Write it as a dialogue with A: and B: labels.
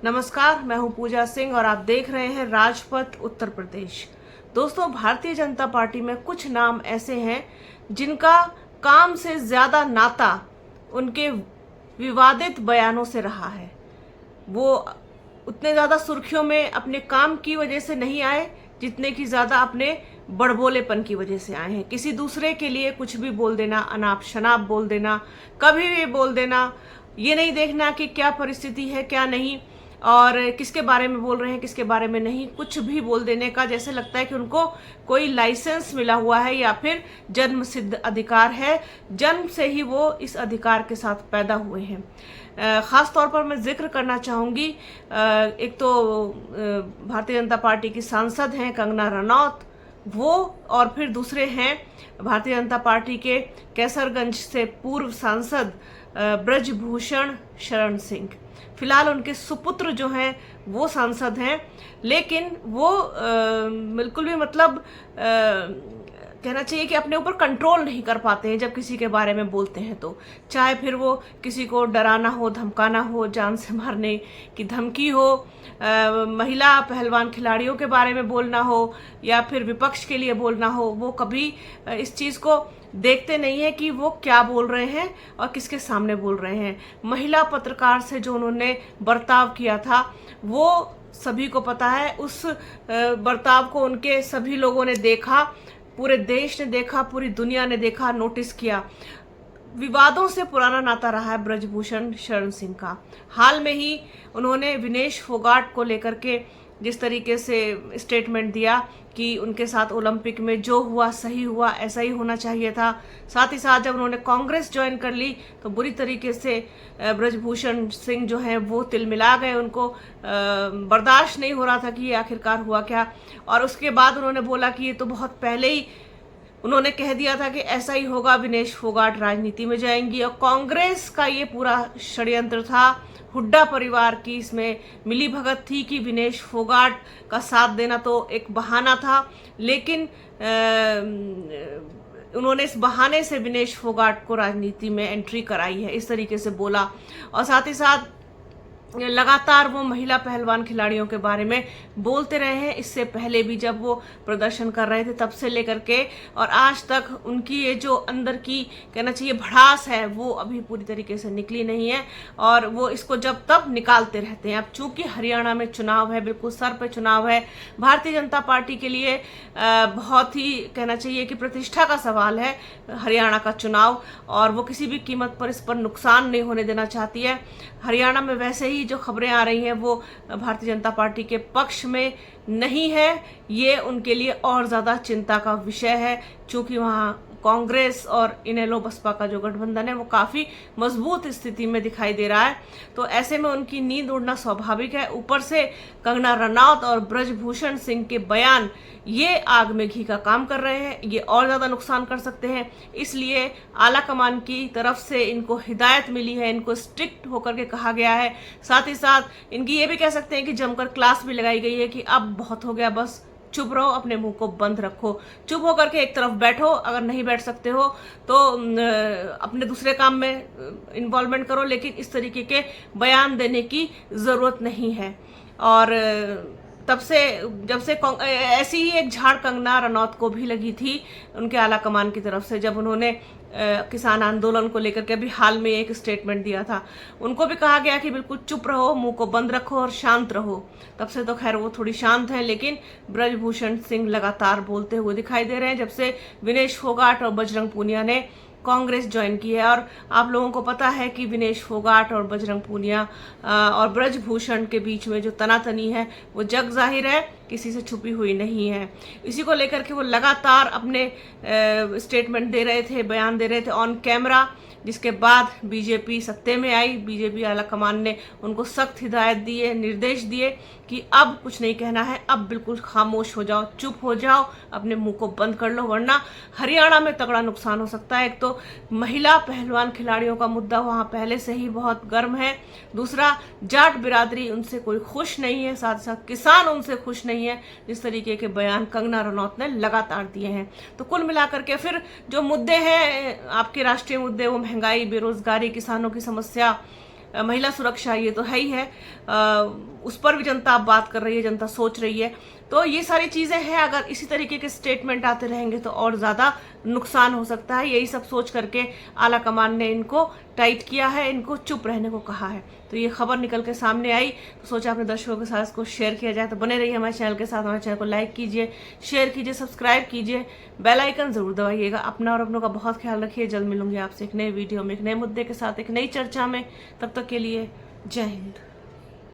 A: नमस्कार, मैं हूं पूजा सिंह और आप देख रहे हैं राजपथ उत्तर प्रदेश। दोस्तों, भारतीय जनता पार्टी में कुछ नाम ऐसे हैं जिनका काम से ज्यादा नाता उनके विवादित बयानों से रहा है। वो उतने ज्यादा सुर्खियों में अपने काम की वजह से नहीं आए जितने की ज्यादा अपने बड़बोलेपन की वजह से आए हैं। किसी दूसरे के लिए कुछ भी बोल देना, अनाप शनाप बोल देना, कभी भी बोल देना, ये नहीं देखना कि क्या परिस्थिति है क्या नहीं और किसके बारे में बोल रहे हैं किसके बारे में नहीं, कुछ भी बोल देने का जैसे लगता है कि उनको कोई लाइसेंस मिला हुआ है या फिर जन्म सिद्ध अधिकार है। जन्म से ही वो इस अधिकार के साथ पैदा हुए हैं। खास तौर पर मैं जिक्र करना चाहूंगी, एक तो भारतीय जनता पार्टी की सांसद हैं कंगना रनौत, वो, और फिर दूसरे हैं भारतीय जनता पार्टी के कैसरगंज से पूर्व सांसद ब्रजभूषण शरण सिंह। फिलहाल उनके सुपुत्र जो हैं वो सांसद हैं, लेकिन वो बिल्कुल भी मतलब कहना चाहिए कि अपने ऊपर कंट्रोल नहीं कर पाते हैं जब किसी के बारे में बोलते हैं तो। चाहे फिर वो किसी को डराना हो, धमकाना हो, जान से मारने की धमकी हो, महिला पहलवान खिलाड़ियों के बारे में बोलना हो या फिर विपक्ष के लिए बोलना हो, वो कभी इस चीज़ को देखते नहीं है कि वो क्या बोल रहे हैं और किसके सामने बोल रहे हैं। महिला पत्रकार से जो उन्होंने बर्ताव किया था वो सभी को पता है। उस बर्ताव को उनके सभी लोगों ने देखा, पूरे देश ने देखा, पूरी दुनिया ने देखा, नोटिस किया। विवादों से पुराना नाता रहा है ब्रजभूषण शरण सिंह का। हाल में ही उन्होंने विनेश फोगाट को लेकर के जिस तरीके से स्टेटमेंट दिया कि उनके साथ ओलंपिक में जो हुआ सही हुआ, ऐसा ही होना चाहिए था। साथ ही साथ जब उन्होंने कांग्रेस ज्वाइन कर ली तो बुरी तरीके से ब्रजभूषण सिंह जो हैं वो तिलमिला गए। उनको बर्दाश्त नहीं हो रहा था कि ये आखिरकार हुआ क्या। और उसके बाद उन्होंने बोला कि ये तो बहुत पहले ही उन्होंने कह दिया था कि ऐसा ही होगा, विनेश फोगाट राजनीति में जाएंगी। और कांग्रेस का ये पूरा षड्यंत्र था, हुड्डा परिवार की इसमें मिली भगत थी कि विनेश फोगाट का साथ देना तो एक बहाना था, लेकिन उन्होंने इस बहाने से विनेश फोगाट को राजनीति में एंट्री कराई है, इस तरीके से बोला। और साथ ही साथ लगातार वो महिला पहलवान खिलाड़ियों के बारे में बोलते रहे हैं। इससे पहले भी जब वो प्रदर्शन कर रहे थे तब से लेकर के और आज तक उनकी ये जो अंदर की कहना चाहिए भड़ास है वो अभी पूरी तरीके से निकली नहीं है और वो इसको जब तब निकालते रहते हैं। अब चूंकि हरियाणा में चुनाव है, बिल्कुल सर पे चुनाव है, भारतीय जनता पार्टी के लिए बहुत ही कहना चाहिए कि प्रतिष्ठा का सवाल है हरियाणा का चुनाव, और वो किसी भी कीमत पर इस पर नुकसान नहीं होने देना चाहती है। हरियाणा में वैसे ही जो खबरें आ रही हैं वो भारतीय जनता पार्टी के पक्ष में नहीं है। ये उनके लिए और ज़्यादा चिंता का विषय है, क्योंकि वहाँ कांग्रेस और इनेलो बसपा का जो गठबंधन है वो काफ़ी मजबूत स्थिति में दिखाई दे रहा है। तो ऐसे में उनकी नींद उड़ना स्वाभाविक है। ऊपर से कंगना रनौत और ब्रजभूषण सिंह के बयान ये आग में घी का काम कर रहे हैं, ये और ज़्यादा नुकसान कर सकते हैं। इसलिए आला कमान की तरफ से इनको हिदायत मिली है, इनको स्ट्रिक्ट होकर के कहा गया है। साथ ही साथ इनकी ये भी कह सकते हैं कि जमकर क्लास भी लगाई गई है कि अब बहुत हो गया, बस चुप रहो, अपने मुंह को बंद रखो, चुप होकर के एक तरफ बैठो, अगर नहीं बैठ सकते हो तो अपने दूसरे काम में इन्वॉल्वमेंट करो, लेकिन इस तरीके के बयान देने की ज़रूरत नहीं है। और तब से जब से ऐसी ही एक झाड़ कंगना रनौत को भी लगी थी उनके आला कमान की तरफ से, जब उन्होंने किसान आंदोलन को लेकर के अभी हाल में एक स्टेटमेंट दिया था। उनको भी कहा गया कि बिल्कुल चुप रहो, मुंह को बंद रखो और शांत रहो। तब से तो खैर वो थोड़ी शांत हैं, लेकिन ब्रजभूषण सिंह लगातार बोलते हुए दिखाई दे रहे हैं जब से विनेश फोगाट और बजरंग पूनिया ने कांग्रेस ज्वाइन की है। और आप लोगों को पता है कि विनेश फोगाट और बजरंग पूनिया और ब्रजभूषण के बीच में जो तनातनी है वो जग जाहिर है, किसी से छुपी हुई नहीं है। इसी को लेकर के वो लगातार अपने स्टेटमेंट दे रहे थे, बयान दे रहे थे ऑन कैमरा, जिसके बाद बीजेपी सत्ते में आई। बीजेपी आला कमान ने उनको सख्त हिदायत दी है, निर्देश दिए कि अब कुछ नहीं कहना है, अब बिल्कुल खामोश हो जाओ, चुप हो जाओ, अपने मुंह को बंद कर लो, वरना हरियाणा में तगड़ा नुकसान हो सकता है। एक तो महिला पहलवान खिलाड़ियों का मुद्दा वहां पहले से ही बहुत गर्म है, दूसरा जाट बिरादरी उनसे कोई खुश नहीं है, साथ साथ किसान उनसे खुश नहीं है, जिस तरीके के बयान कंगना रनौत ने लगातार दिए हैं। तो कुल मिलाकर के फिर जो मुद्दे हैं आपके राष्ट्रीय मुद्दे, वो महंगाई, बेरोजगारी, किसानों की समस्या, महिला सुरक्षा ये तो है ही है, उस पर भी जनता अब बात कर रही है, जनता सोच रही है। तो ये सारी चीजें हैं, अगर इसी तरीके के स्टेटमेंट आते रहेंगे तो और ज्यादा नुकसान हो सकता है। यही सब सोच करके आला कमान ने इनको टाइट किया है, इनको चुप रहने को कहा है। तो ये खबर निकल के सामने आई तो सोचा अपने दर्शकों के साथ इसको शेयर किया जाए। तो बने रहिए हमारे चैनल के साथ, हमारे चैनल को लाइक कीजिए, शेयर कीजिए, सब्सक्राइब कीजिए, बेल आइकन जरूर दबाइएगा। अपना और अपनों का बहुत ख्याल रखिए। जल्द मिलूंगी आपसे एक नए वीडियो में, एक नए मुद्दे के साथ, एक नई चर्चा में। तब तक के लिए जय हिंद।